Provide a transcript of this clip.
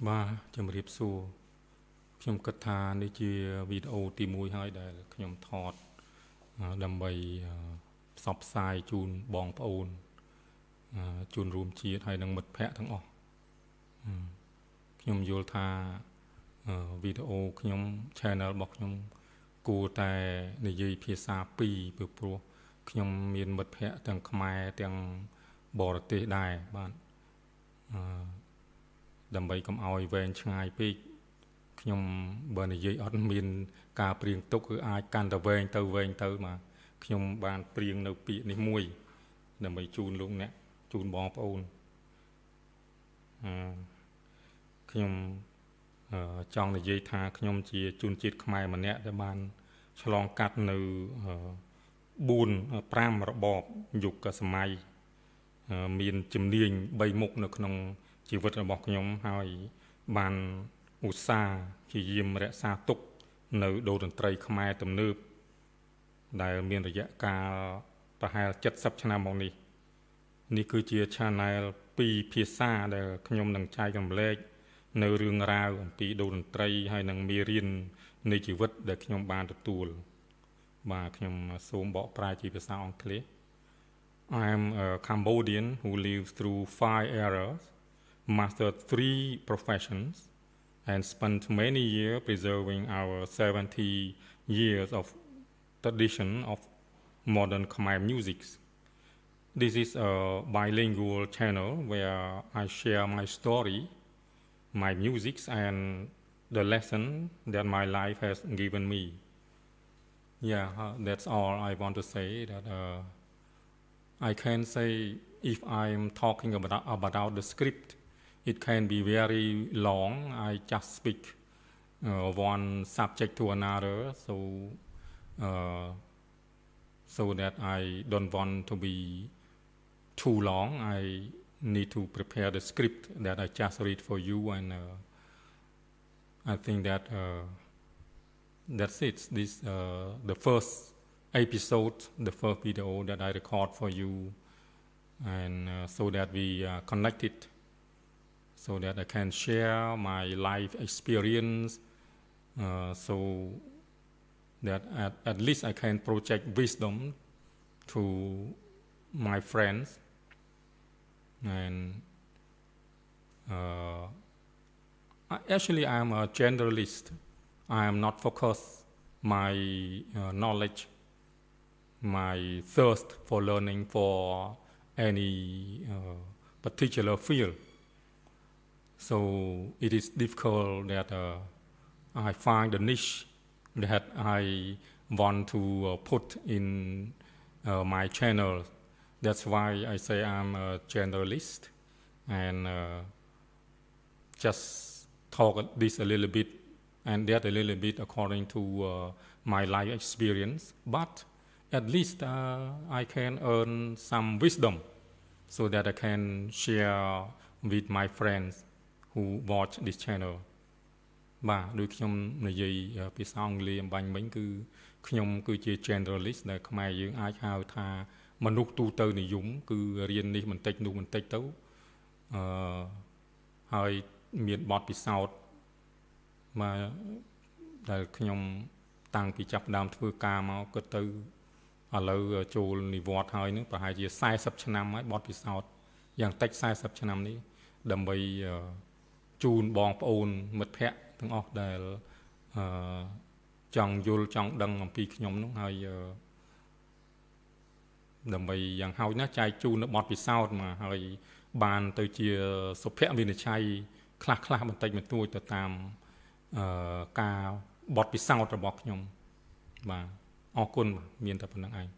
បាទជំរាបសួរខ្ញុំគិតថានេះជាវីដេអូទី1ហើយដែលខ្ញុំថតដើម្បីផ្សព្វផ្សាយជូនបងប្អូនជូនរួមជាតិហើយនិងមិត្តភ័ក្តិទាំងអស់ខ្ញុំយល់ថាវីដេអូខ្ញុំ channel របស់ខ្ញុំគួរតែនិយាយភាសា2ពីព្រោះខ្ញុំមានមិត្តភ័ក្តិទាំងខ្មែរទាំងបរទេសដែរបាទដើម្បីកុំឲ្យវែងឆ្ងាយពេកខ្ញុំបើនិយាយអត់មានការព្រៀងទុកគឺអាចកាន់តែវែងទៅមកខ្ញុំបានព្រៀងនៅពាក្យនេះមួយដើម្បីជូនលោកអ្នកជូនបងប្អូនខ្ញុំចង់និយាយថាខ្ញុំជាជនជាតិខ្មែរម្នាក់ដែលបានឆ្លងកាត់នៅ4-5របបយុគសម័យមានជំនាញ3មុខនៅក្នុងជីវិតរបស់ខ្ញុំហើយបានឧស្សាហ៍ព្យាយាមរក្សាទុកនៅដូរតន្ត្រីខ្មែរទំនើបដែលមានរយៈកាលប្រហែល70ឆ្នាំមកនេះគឺជា channel 2ភាសាដែលខ្ញុំនឹងចែករំលែកនៅរឿងរ៉ាវអំពីដូរតន្ត្រីហើយនិងមេរៀននៃជីវិតដែលខ្ញុំបានទទួលបាទខ្ញុំសូមបកប្រែជាភាសាអង់គ្លេស I am a Cambodian who lived through 5 eras, mastered 3 professions, and spent many years preserving our 70 years of tradition of modern Khmer music. This is a bilingual channel where I share my story, my music, and the lesson that my life has given me. Yeah, that's all I want to say. That I can say if I'm talking about the script, it can be very long. I just speak one subject to another, so that I don't want to be too long. I need to prepare the script that I just read for you, and I think that that's it. This the first episode, the first video that I record for you, and so that we are connected, so that I can share my life experience, so that at least I can project wisdom to my friends, and actually I am a generalist. I am not focused my knowledge, my thirst for learning for any particular field. So it is difficult that I find the niche that I want to put in my channel. That's why I say I'm a generalist and just talk this a little bit and that a little bit according to my life experience. But at least I can earn some wisdom so that I can share with my friends who watch this channel. បាទដូចខ្ញុំនិយាយភាសាអង់គ្លេសអំបញ្ញមិញគឺខ្ញុំគឺជា generalist ដែលខ្មែរយើងអាចហៅថាមនុស្សទូទៅនិយមគឺរៀននេះបន្តិចនោះបន្តិចទៅហើយមានបទពិសោធន៍មកដែលខ្ញុំតាំងពីចាប់ផ្ដើមធ្វើការមកគិតទៅឥឡូវចូលនិវត្តន៍ហើយនឹងប្រហែលជា40ឆ្នាំហើយបទពិសោធន៍យ៉ាងតិច40ឆ្នាំនេះដើម្បីជូនបងប្អូនមិត្តភ័ក្តិទាំងអស់ដែលចង់យល់ចង់ដឹងអំពីខ្ញុំនោះហើយដើម្បីយ៉ាងហោចណាស់ចែកជូននៅបទពិសោធន៍មកហើយបានទៅជាសុភវិនិច្ឆ័យខ្លះបន្តិចបន្តួចទៅតាមការបទពិសោធន៍របស់ខ្ញុំបាទអរគុណមានតែប៉ុណ្្នឹងឯង